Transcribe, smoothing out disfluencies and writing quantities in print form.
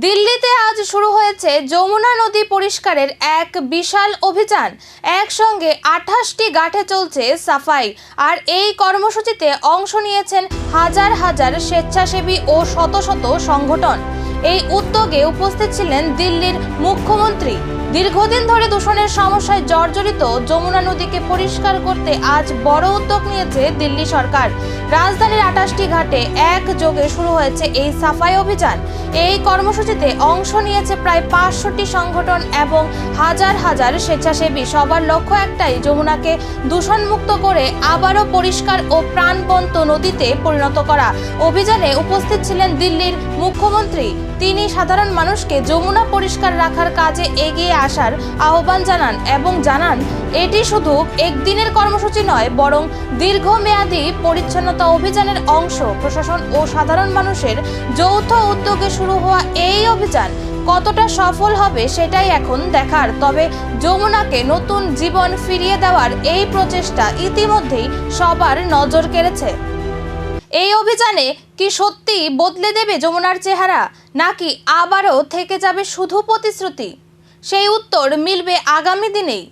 দিল্লিতে আজ শুরু হয়েছে যমুনা নদী পরিষ্কারের এক বিশাল অভিযান। একসঙ্গে 28টি ঘাটে চলছে সাফাই। আর এই কর্মসূচিতে অংশ নিয়েছেন হাজার হাজার স্বেচ্ছাসেবী ও শত শত সংগঠন। এই উদ্যোগে উপস্থিত ছিলেন দিল্লির মুখ্যমন্ত্রী। দীর্ঘদিন ধরে দূষণের সমস্যায় জর্জরিত যমুনা নদীকে পরিষ্কার করতে আজ বড় উদ্যোগ নিয়েছে দিল্লি সরকার। রাজধানীর 28টি ঘাটে একযোগে শুরু হয়েছে এই সাফাই অভিযান। এই কর্মসূচিতে অংশ নিয়েছে প্রায় 500টি সংগঠন এবং হাজার হাজার স্বেচ্ছাসেবী। সবার লক্ষ্য একটাই, যমুনাকে দূষণমুক্ত করে আবারও পরিষ্কার ও প্রাণবন্ত নদীতে পরিণত করা। অভিযানে উপস্থিত ছিলেন দিল্লির মুখ্যমন্ত্রী। তিনি সাধারণ মানুষকে যমুনা পরিষ্কার রাখার কাজে এগিয়ে আসার আহ্বান জানান এবং জানান এটি শুধু একদিনের কর্মসূচি নয়, বরং দীর্ঘমেয়াদী পরিচ্ছন্নতা অভিযানের অংশ। প্রশাসন ও সাধারণ মানুষের যৌথ উদ্যোগে শুরু হওয়া এই অভিযান কতটা সফল হবে সেটাই এখন দেখার। তবে যমুনাকে নতুন জীবন ফিরিয়ে দেওয়ার এই প্রচেষ্টা ইতিমধ্যেই সবার নজর কেড়েছে। এই অভিযানে কি সত্যি বদলে দেবে যমুনার চেহারা, নাকি আবারও থেকে যাবে শুধু প্রতিশ্রুতি? সেই উত্তর মিলবে আগামী দিনেই।